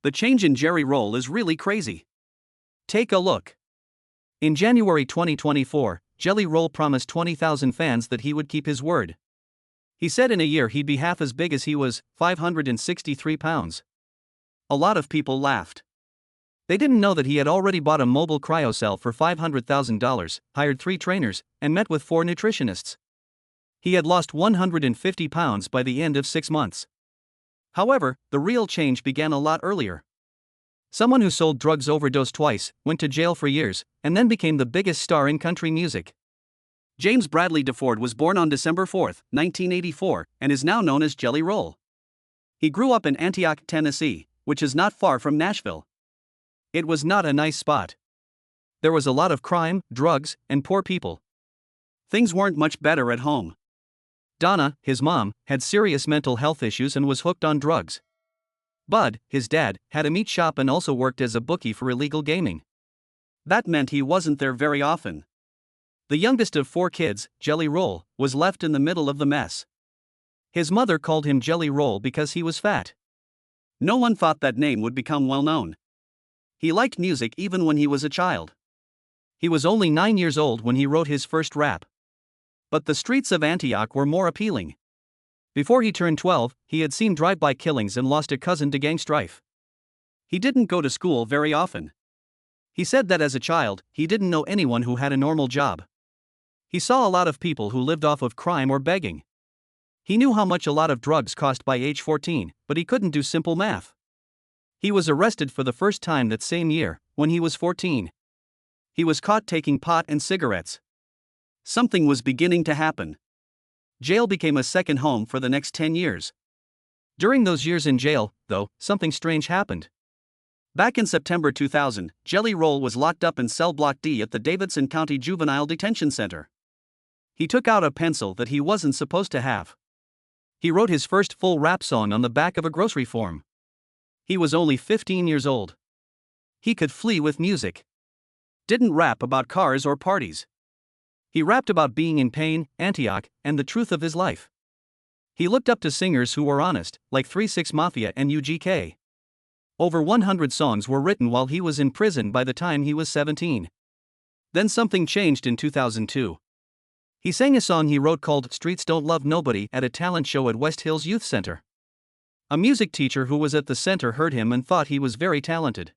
The change in Jelly Roll is really crazy. Take a look. In January 2024, Jelly Roll promised 20,000 fans that he would keep his word. He said in a year he'd be half as big as he was, 563 pounds. A lot of people laughed. They didn't know that he had already bought a mobile cryocell for $500,000, hired 3 trainers, and met with 4 nutritionists. He had lost 150 pounds by the end of 6 months. However, the real change began a lot earlier. Someone who sold drugs overdosed twice, went to jail for years, and then became the biggest star in country music. James Bradley DeFord was born on December 4, 1984, and is now known as Jelly Roll. He grew up in Antioch, Tennessee, which is not far from Nashville. It was not a nice spot. There was a lot of crime, drugs, and poor people. Things weren't much better at home. Donna, his mom, had serious mental health issues and was hooked on drugs. Bud, his dad, had a meat shop and also worked as a bookie for illegal gaming. That meant he wasn't there very often. The youngest of 4 kids, Jelly Roll, was left in the middle of the mess. His mother called him Jelly Roll because he was fat. No one thought that name would become well known. He liked music even when he was a child. He was only 9 years old when he wrote his first rap. But the streets of Antioch were more appealing. Before he turned 12, he had seen drive-by killings and lost a cousin to gang strife. He didn't go to school very often. He said that as a child, he didn't know anyone who had a normal job. He saw a lot of people who lived off of crime or begging. He knew how much a lot of drugs cost by age 14, but he couldn't do simple math. He was arrested for the first time that same year, when he was 14. He was caught taking pot and cigarettes. Something was beginning to happen. Jail became a second home for the next 10 years. During those years in jail, though, something strange happened. Back in September 2000, Jelly Roll was locked up in cell block D at the Davidson County Juvenile Detention Center. He took out a pencil that he wasn't supposed to have. He wrote his first full rap song on the back of a grocery form. He was only 15 years old. He could flee with music. Didn't rap about cars or parties. He rapped about being in pain, Antioch, and the truth of his life. He looked up to singers who were honest, like 3 6 Mafia and UGK. Over 100 songs were written while he was in prison by the time he was 17. Then something changed in 2002. He sang a song he wrote called Streets Don't Love Nobody at a talent show at West Hills Youth Center. A music teacher who was at the center heard him and thought he was very talented.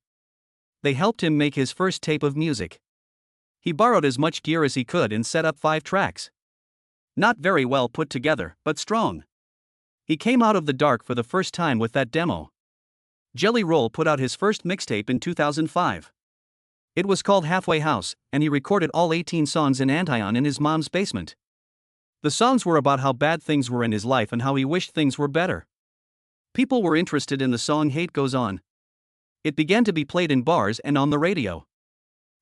They helped him make his first tape of music. He borrowed as much gear as he could and set up 5 tracks. Not very well put together, but strong. He came out of the dark for the first time with that demo. Jelly Roll put out his first mixtape in 2005. It was called Halfway House, and he recorded all 18 songs in Antioch in his mom's basement. The songs were about how bad things were in his life and how he wished things were better. People were interested in the song Hate Goes On. It began to be played in bars and on the radio.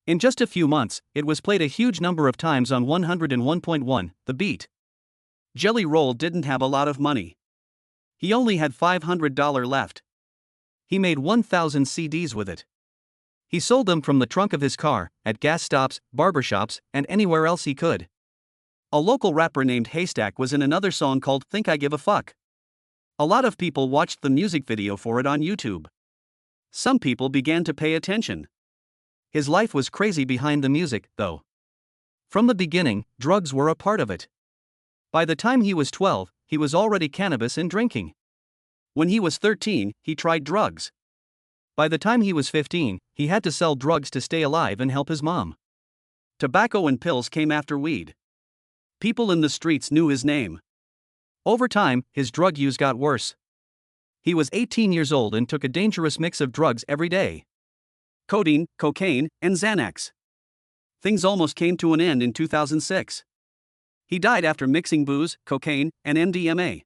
In just a few months, it was played a huge number of times on 101.1, The Beat. Jelly Roll didn't have a lot of money. He only had $500 left. He made 1,000 CDs with it. He sold them from the trunk of his car, at gas stops, barbershops, and anywhere else he could. A local rapper named Haystack was in another song called Think I Give a Fuck. A lot of people watched the music video for it on YouTube. Some people began to pay attention. His life was crazy behind the music, though. From the beginning, drugs were a part of it. By the time he was 12, he was already cannabis and drinking. When he was 13, he tried drugs. By the time he was 15, he had to sell drugs to stay alive and help his mom. Tobacco and pills came after weed. People in the streets knew his name. Over time, his drug use got worse. He was 18 years old and took a dangerous mix of drugs every day. Codeine, cocaine, and Xanax. Things almost came to an end in 2006. He died after mixing booze, cocaine, and MDMA.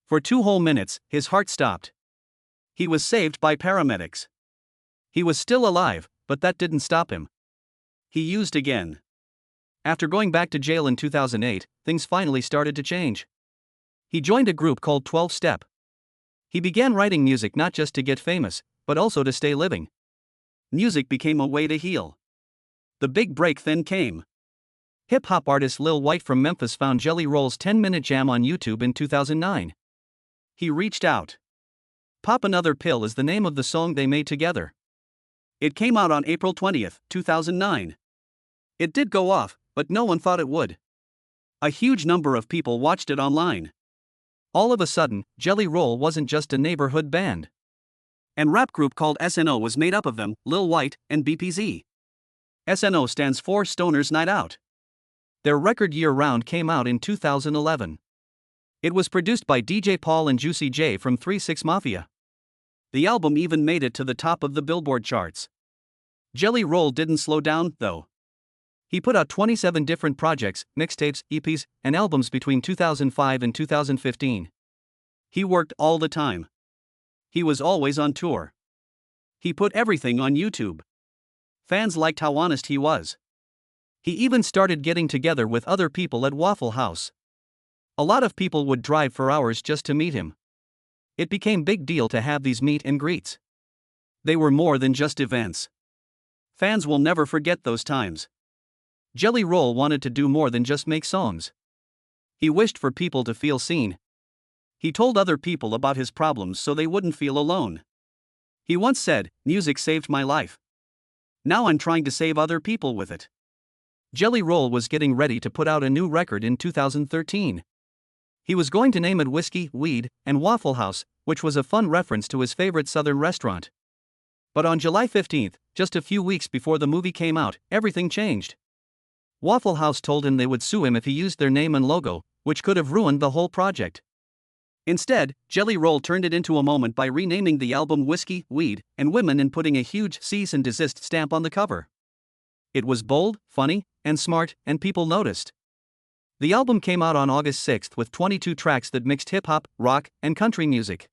For 2 whole minutes, his heart stopped. He was saved by paramedics. He was still alive, but that didn't stop him. He used again. After going back to jail in 2008, things finally started to change. He joined a group called 12 Step. He began writing music not just to get famous, but also to stay living. Music became a way to heal. The big break then came. Hip-hop artist Lil White from Memphis found Jelly Roll's 10-minute jam on YouTube in 2009. He reached out. Pop Another Pill is the name of the song they made together. It came out on April 20th, 2009. It did go off, but no one thought it would. A huge number of people watched it online. All of a sudden, Jelly Roll wasn't just a neighborhood band. An rap group called SNO was made up of them, Lil White, and BPZ. SNO stands for Stoners Night Out. Their record Year Round came out in 2011. It was produced by DJ Paul and Juicy J from 3 6 Mafia. The album even made it to the top of the Billboard charts. Jelly Roll didn't slow down, though. He put out 27 different projects, mixtapes, EPs, and albums between 2005 and 2015. He worked all the time. He was always on tour. He put everything on YouTube. Fans liked how honest he was. He even started getting together with other people at Waffle House. A lot of people would drive for hours just to meet him. It became big deal to have these meet and greets. They were more than just events. Fans will never forget those times. Jelly Roll wanted to do more than just make songs. He wished for people to feel seen. He told other people about his problems so they wouldn't feel alone. He once said, "Music saved my life. Now I'm trying to save other people with it." Jelly Roll was getting ready to put out a new record in 2013. He was going to name it Whiskey, Weed, and Waffle House, which was a fun reference to his favorite southern restaurant. But on July 15th, just a few weeks before the movie came out, everything changed. Waffle House told him they would sue him if he used their name and logo, which could have ruined the whole project. Instead, Jelly Roll turned it into a moment by renaming the album Whiskey, Weed, and Women and putting a huge cease and desist stamp on the cover. It was bold, funny, and smart, and people noticed. The album came out on August 6th with 22 tracks that mixed hip-hop, rock, and country music.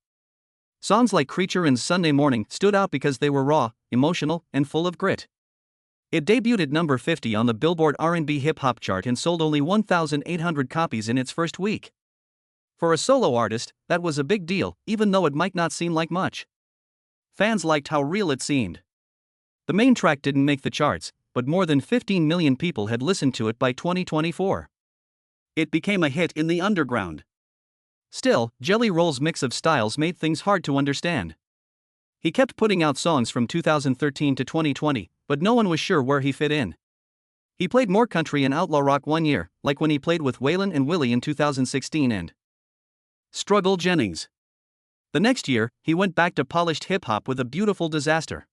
Songs like Creature and Sunday Morning stood out because they were raw, emotional, and full of grit. It debuted at number 50 on the Billboard R&B hip-hop chart and sold only 1,800 copies in its first week. For a solo artist, that was a big deal, even though it might not seem like much. Fans liked how real it seemed. The main track didn't make the charts, but more than 15 million people had listened to it by 2024. It became a hit in the underground. Still, Jelly Roll's mix of styles made things hard to understand. He kept putting out songs from 2013 to 2020, but no one was sure where he fit in. He played more country and outlaw rock one year, like when he played with Waylon and Willie in 2016 and Struggle Jennings. The next year, he went back to polished hip-hop with A Beautiful Disaster.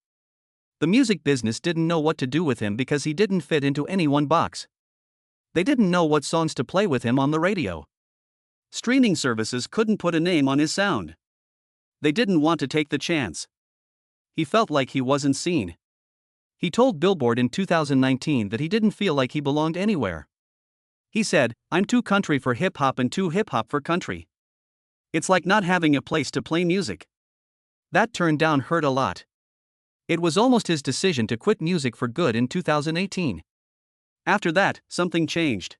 The music business didn't know what to do with him because he didn't fit into any one box. They didn't know what songs to play with him on the radio. Streaming services couldn't put a name on his sound. They didn't want to take the chance. He felt like he wasn't seen. He told Billboard in 2019 that he didn't feel like he belonged anywhere. He said, "I'm too country for hip-hop and too hip-hop for country. It's like not having a place to play music." That turned down hurt a lot. It was almost his decision to quit music for good in 2018. After that, something changed.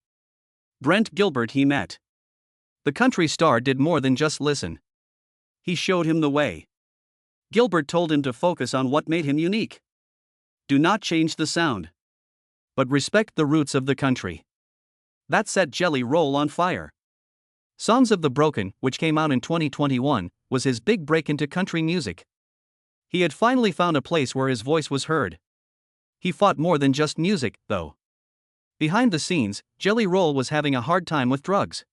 Brent Gilbert he met. The country star did more than just listen. He showed him the way. Gilbert told him to focus on what made him unique. Do not change the sound, but respect the roots of the country. That set Jelly Roll on fire. Songs of the Broken, which came out in 2021, was his big break into country music. He had finally found a place where his voice was heard. He fought more than just music, though. Behind the scenes, Jelly Roll was having a hard time with drugs.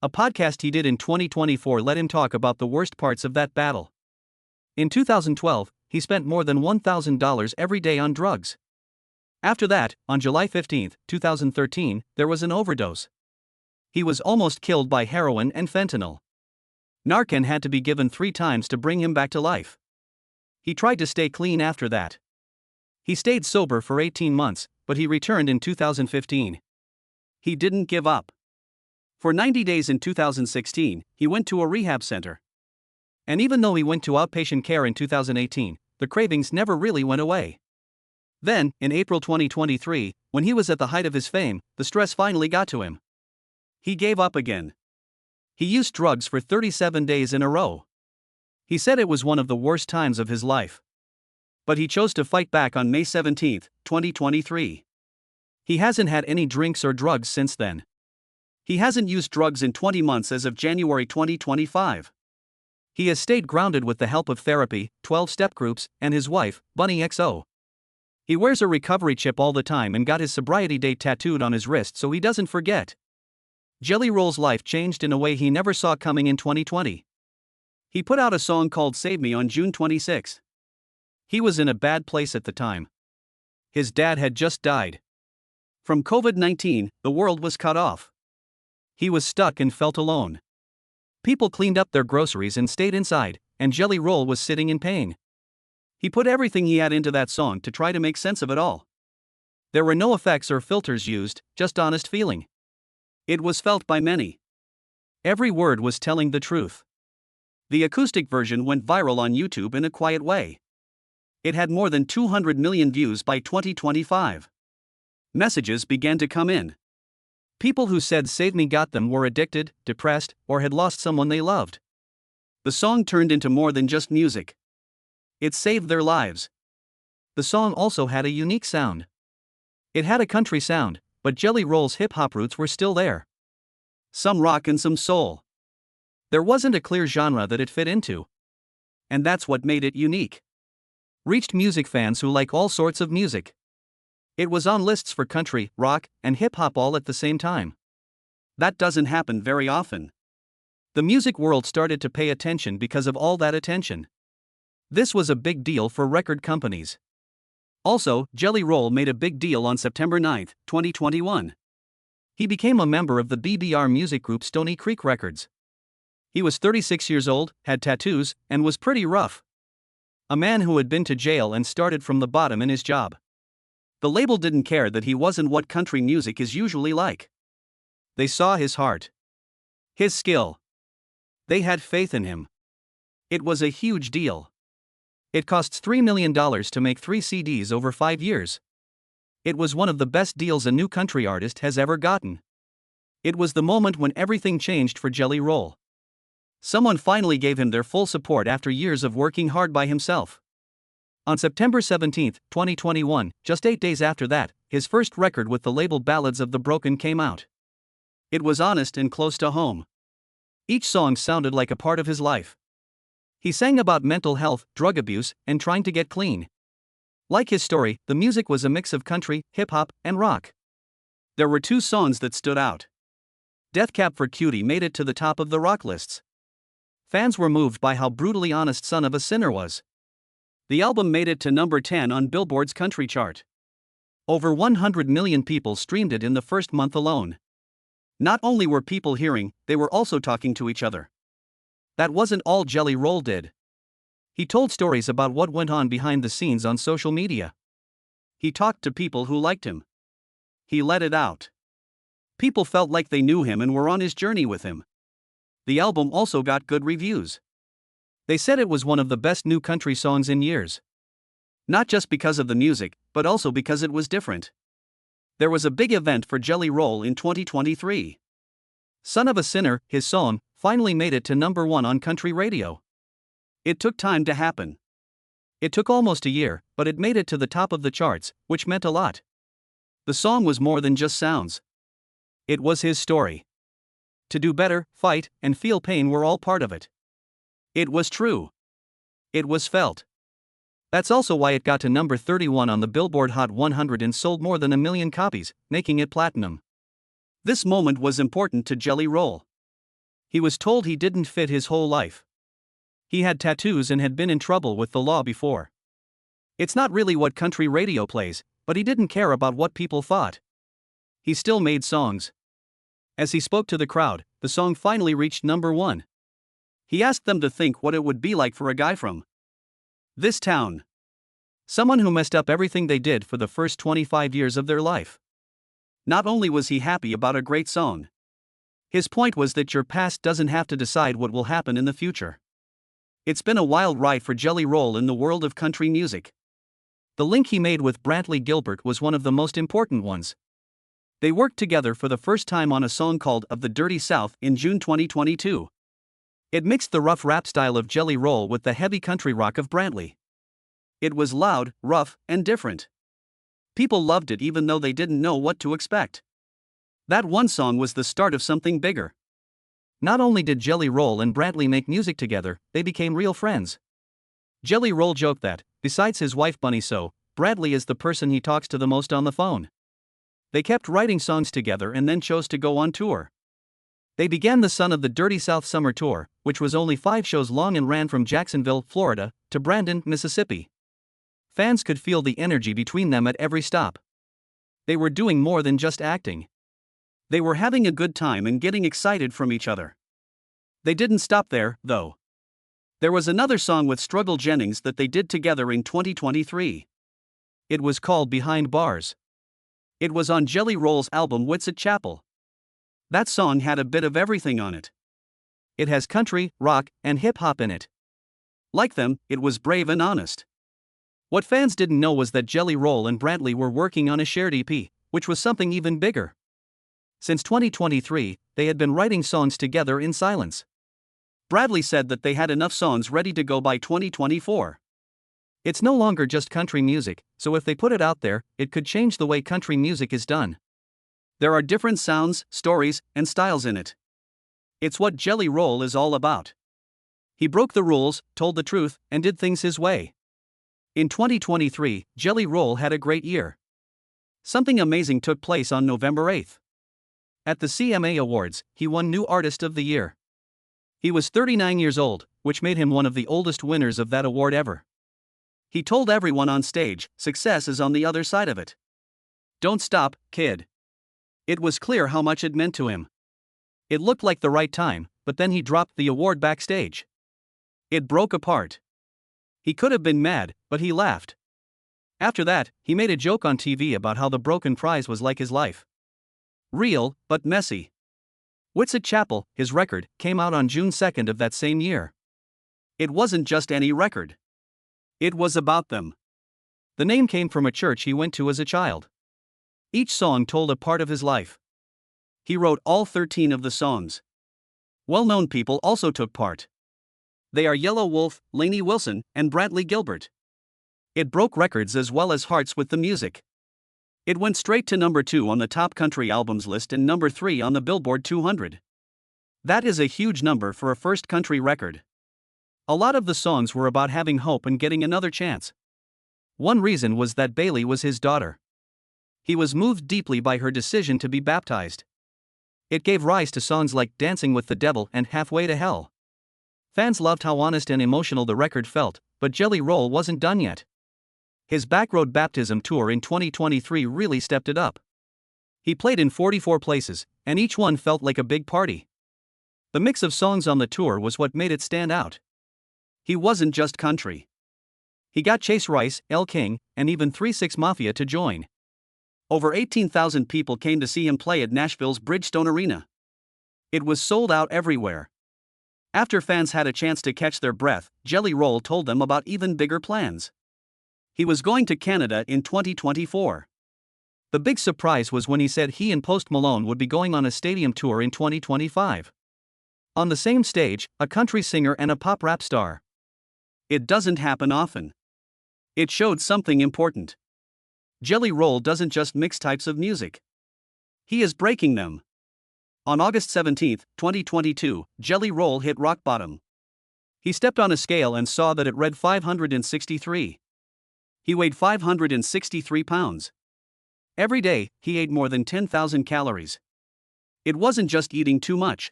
A podcast he did in 2024 let him talk about the worst parts of that battle. In 2012, he spent more than $1,000 every day on drugs. After that, on July 15, 2013, there was an overdose. He was almost killed by heroin and fentanyl. Narcan had to be given 3 times to bring him back to life. He tried to stay clean after that. He stayed sober for 18 months, but he returned in 2015. He didn't give up. For 90 days in 2016, he went to a rehab center. And even though he went to outpatient care in 2018, the cravings never really went away. Then, in April 2023, when he was at the height of his fame, the stress finally got to him. He gave up again. He used drugs for 37 days in a row. He said it was one of the worst times of his life. But he chose to fight back on May 17, 2023. He hasn't had any drinks or drugs since then. He hasn't used drugs in 20 months as of January 2025. He has stayed grounded with the help of therapy, 12-step groups, and his wife, Bunny XO. He wears a recovery chip all the time and got his sobriety date tattooed on his wrist so he doesn't forget. Jelly Roll's life changed in a way he never saw coming in 2020. He put out a song called Save Me on June 26. He was in a bad place at the time. His dad had just died. From COVID-19, the world was cut off. He was stuck and felt alone. People cleaned up their groceries and stayed inside, and Jelly Roll was sitting in pain. He put everything he had into that song to try to make sense of it all. There were no effects or filters used, just honest feeling. It was felt by many. Every word was telling the truth. The acoustic version went viral on YouTube in a quiet way. It had more than 200 million views by 2025. Messages began to come in. People who said Save Me got them were addicted, depressed, or had lost someone they loved. The song turned into more than just music. It saved their lives. The song also had a unique sound. It had a country sound, but Jelly Roll's hip-hop roots were still there. Some rock and some soul. There wasn't a clear genre that it fit into. And that's what made it unique. Reached music fans who like all sorts of music. It was on lists for country, rock, and hip-hop all at the same time. That doesn't happen very often. The music world started to pay attention because of all that attention. This was a big deal for record companies. Also, Jelly Roll made a big deal on September 9, 2021. He became a member of the BBR music group Stony Creek Records. He was 36 years old, had tattoos, and was pretty rough. A man who had been to jail and started from the bottom in his job. The label didn't care that he wasn't what country music is usually like. They saw his heart. His skill. They had faith in him. It was a huge deal. It costs $3 million to make 3 CDs over 5 years. It was one of the best deals a new country artist has ever gotten. It was the moment when everything changed for Jelly Roll. Someone finally gave him their full support after years of working hard by himself. On September 17, 2021, just 8 days after that, his first record with the label Ballads of the Broken came out. It was honest and close to home. Each song sounded like a part of his life. He sang about mental health, drug abuse, and trying to get clean. Like his story, the music was a mix of country, hip-hop, and rock. There were 2 songs that stood out. Death Cab for Cutie made it to the top of the rock lists. Fans were moved by how brutally honest Son of a Sinner was. The album made it to number 10 on Billboard's country chart. Over 100 million people streamed it in the first month alone. Not only were people hearing, they were also talking to each other. That wasn't all Jelly Roll did. He told stories about what went on behind the scenes on social media. He talked to people who liked him. He let it out. People felt like they knew him and were on his journey with him. The album also got good reviews. They said it was one of the best new country songs in years. Not just because of the music, but also because it was different. There was a big event for Jelly Roll in 2023. Son of a Sinner, his song, finally made it to number 1 on country radio. It took time to happen. It took almost a year, but it made it to the top of the charts, which meant a lot. The song was more than just sounds. It was his story. To do better, fight, and feel pain were all part of it. It was true. It was felt. That's also why it got to number 31 on the Billboard Hot 100 and sold more than 1 million copies, making it platinum. This moment was important to Jelly Roll. He was told he didn't fit his whole life. He had tattoos and had been in trouble with the law before. It's not really what country radio plays, but he didn't care about what people thought. He still made songs. As he spoke to the crowd, the song finally reached number 1. He asked them to think what it would be like for a guy from this town. Someone who messed up everything they did for the first 25 years of their life. Not only was he happy about a great song. His point was that your past doesn't have to decide what will happen in the future. It's been a wild ride for Jelly Roll in the world of country music. The link he made with Brantley Gilbert was one of the most important ones. They worked together for the first time on a song called Of the Dirty South in June 2022. It mixed the rough rap style of Jelly Roll with the heavy country rock of Brantley. It was loud, rough, and different. People loved it even though they didn't know what to expect. That one song was the start of something bigger. Not only did Jelly Roll and Bradley make music together, they became real friends. Jelly Roll joked that, besides his wife Bunny So, Bradley is the person he talks to the most on the phone. They kept writing songs together and then chose to go on tour. They began the Son of the Dirty South Summer Tour, which was only 5 shows long and ran from Jacksonville, Florida, to Brandon, Mississippi. Fans could feel the energy between them at every stop. They were doing more than just acting. They were having a good time and getting excited from each other. They didn't stop there, though. There was another song with Struggle Jennings that they did together in 2023. It was called Behind Bars. It was on Jelly Roll's album Whitsitt Chapel. That song had a bit of everything on it. It has country, rock, and hip-hop in it. Like them, it was brave and honest. What fans didn't know was that Jelly Roll and Bradley were working on a shared EP, which was something even bigger. Since 2023, they had been writing songs together in silence. Bradley said that they had enough songs ready to go by 2024. It's no longer just country music, so if they put it out there, it could change the way country music is done. There are different sounds, stories, and styles in it. It's what Jelly Roll is all about. He broke the rules, told the truth, and did things his way. In 2023, Jelly Roll had a great year. Something amazing took place on November 8th. At the CMA Awards, he won New Artist of the Year. He was 39 years old, which made him one of the oldest winners of that award ever. He told everyone on stage, success is on the other side of it. Don't stop, kid. It was clear how much it meant to him. It looked like the right time, but then he dropped the award backstage. It broke apart. He could have been mad, but he laughed. After that, he made a joke on TV about how the broken prize was like his life. Real, but messy. Whitsitt Chapel, his record, came out on June 2nd of that same year. It wasn't just any record. It was about them. The name came from a church he went to as a child. Each song told a part of his life. He wrote all 13 of the songs. Well-known people also took part. They are Yellow Wolf, Lainey Wilson, and Bradley Gilbert. It broke records as well as hearts with the music. It went straight to number 2 on the top country albums list and number 3 on the Billboard 200. That is a huge number for a first country record. A lot of the songs were about having hope and getting another chance. One reason was that Bailey was his daughter. He was moved deeply by her decision to be baptized. It gave rise to songs like Dancing with the Devil and Halfway to Hell. Fans loved how honest and emotional the record felt, but Jelly Roll wasn't done yet. His Backroad Baptism tour in 2023 really stepped it up. He played in 44 places, and each one felt like a big party. The mix of songs on the tour was what made it stand out. He wasn't just country. He got Chase Rice, Elle King, and even 3 6 Mafia to join. Over 18,000 people came to see him play at Nashville's Bridgestone Arena. It was sold out everywhere. After fans had a chance to catch their breath, Jelly Roll told them about even bigger plans. He was going to Canada in 2024. The big surprise was when he said he and Post Malone would be going on a stadium tour in 2025. On the same stage, a country singer and a pop rap star. It doesn't happen often. It showed something important. Jelly Roll doesn't just mix types of music. He is breaking them. On August 17, 2022, Jelly Roll hit rock bottom. He stepped on a scale and saw that it read 563. He weighed 563 pounds. Every day, he ate more than 10,000 calories. It wasn't just eating too much.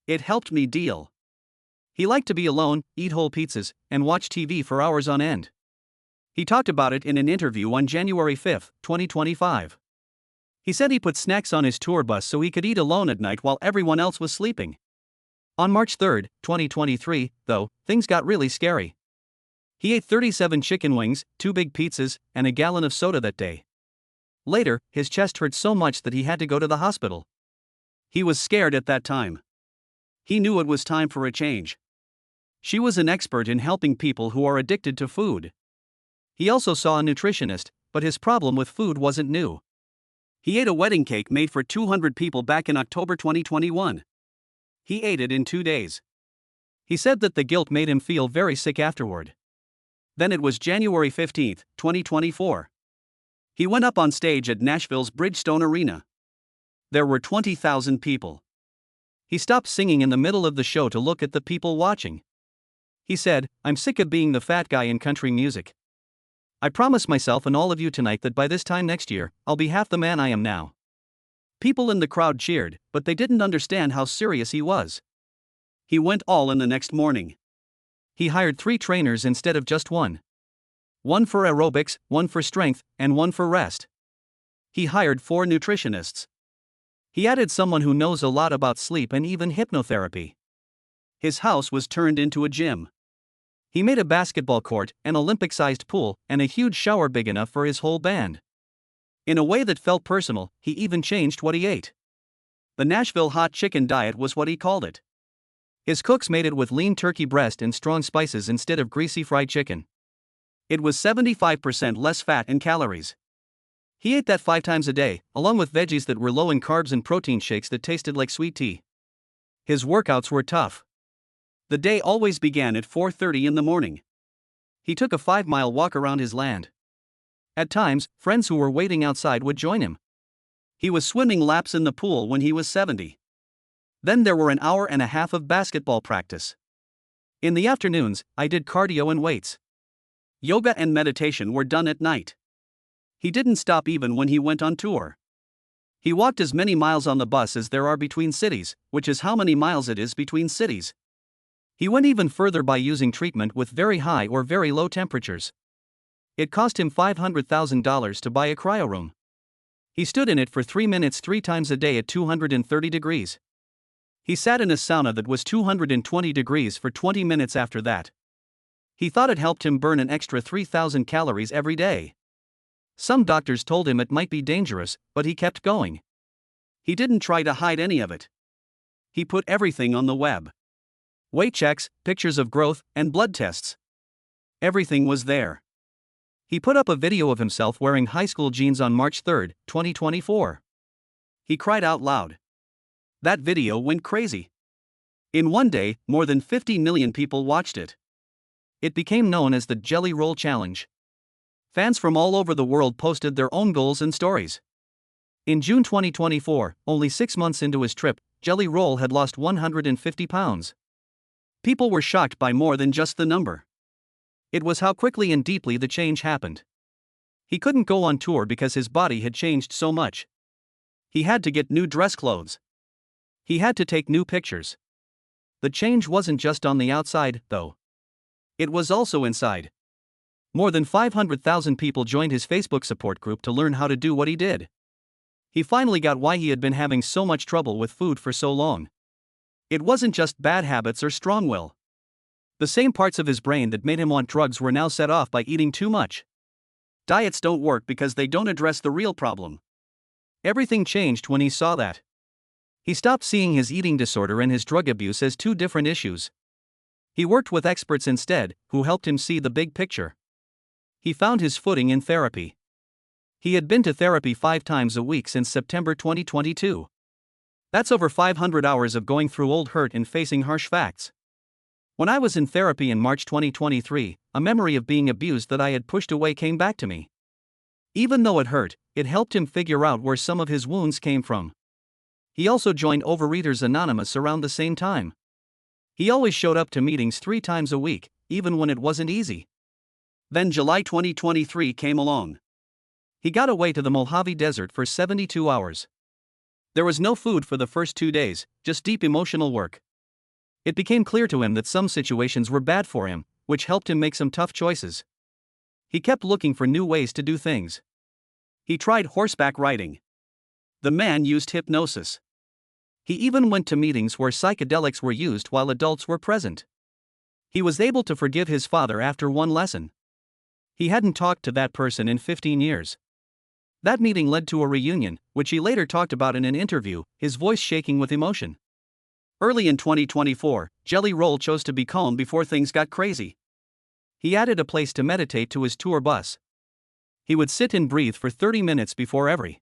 It helped me deal. He liked to be alone, eat whole pizzas, and watch TV for hours on end. He talked about it in an interview on January 5, 2025. He said he put snacks on his tour bus so he could eat alone at night while everyone else was sleeping. On March 3, 2023, though, things got really scary. He ate 37 chicken wings, 2 big pizzas, and a gallon of soda that day. Later, his chest hurt so much that he had to go to the hospital. He was scared at that time. He knew it was time for a change. She was an expert in helping people who are addicted to food. He also saw a nutritionist, but his problem with food wasn't new. He ate a wedding cake made for 200 people back in October 2021. He ate it in 2 days. He said that the guilt made him feel very sick afterward. Then it was January 15, 2024. He went up on stage at Nashville's Bridgestone Arena. There were 20,000 people. He stopped singing in the middle of the show to look at the people watching. He said, "I'm sick of being the fat guy in country music. I promise myself and all of you tonight that by this time next year, I'll be half the man I am now." People in the crowd cheered, but they didn't understand how serious he was. He went all in the next morning. He hired 3 trainers instead of just one. One for aerobics, one for strength, and one for rest. He hired 4 nutritionists. He added someone who knows a lot about sleep and even hypnotherapy. His house was turned into a gym. He made a basketball court, an Olympic-sized pool, and a huge shower big enough for his whole band. In a way that felt personal, he even changed what he ate. The Nashville hot chicken diet was what he called it. His cooks made it with lean turkey breast and strong spices instead of greasy fried chicken. It was 75% less fat and calories. He ate that 5 times a day, along with veggies that were low in carbs and protein shakes that tasted like sweet tea. His workouts were tough. The day always began at 4:30 in the morning. He took a 5-mile walk around his land. At times, friends who were waiting outside would join him. He was swimming laps in the pool when he was 70. Then there were an hour and a half of basketball practice. In the afternoons, I did cardio and weights. Yoga and meditation were done at night. He didn't stop even when he went on tour. He walked as many miles on the bus as there are between cities, which is how many miles it is between cities. He went even further by using treatment with very high or very low temperatures. It cost him $500,000 to buy a cryoroom. He stood in it for 3 minutes 3 times a day at 230 degrees. He sat in a sauna that was 220 degrees for 20 minutes after that. He thought it helped him burn an extra 3,000 calories every day. Some doctors told him it might be dangerous, but he kept going. He didn't try to hide any of it. He put everything on the web. Weight checks, pictures of growth, and blood tests. Everything was there. He put up a video of himself wearing high school jeans on March 3, 2024. He cried out loud. That video went crazy. In one day, more than 50 million people watched it. It became known as the Jelly Roll Challenge. Fans from all over the world posted their own goals and stories. In June 2024, only 6 months into his trip, Jelly Roll had lost 150 pounds. People were shocked by more than just the number. It was how quickly and deeply the change happened. He couldn't go on tour because his body had changed so much. He had to get new dress clothes. He had to take new pictures. The change wasn't just on the outside, though. It was also inside. More than 500,000 people joined his Facebook support group to learn how to do what he did. He finally got why he had been having so much trouble with food for so long. It wasn't just bad habits or strong will. The same parts of his brain that made him want drugs were now set off by eating too much. Diets don't work because they don't address the real problem. Everything changed when he saw that. He stopped seeing his eating disorder and his drug abuse as 2 different issues. He worked with experts instead, who helped him see the big picture. He found his footing in therapy. He had been to therapy 5 times a week since September 2022. That's over 500 hours of going through old hurt and facing harsh facts. When I was in therapy in March 2023, a memory of being abused that I had pushed away came back to me. Even though it hurt, it helped him figure out where some of his wounds came from. He also joined Overeaters Anonymous around the same time. He always showed up to meetings 3 times a week, even when it wasn't easy. Then July 2023 came along. He got away to the Mojave Desert for 72 hours. There was no food for the first 2 days, just deep emotional work. It became clear to him that some situations were bad for him, which helped him make some tough choices. He kept looking for new ways to do things. He tried horseback riding. The man used hypnosis. He even went to meetings where psychedelics were used while adults were present. He was able to forgive his father after one lesson. He hadn't talked to that person in 15 years. That meeting led to a reunion, which he later talked about in an interview, his voice shaking with emotion. Early in 2024, Jelly Roll chose to be calm before things got crazy. He added a place to meditate to his tour bus. He would sit and breathe for 30 minutes before every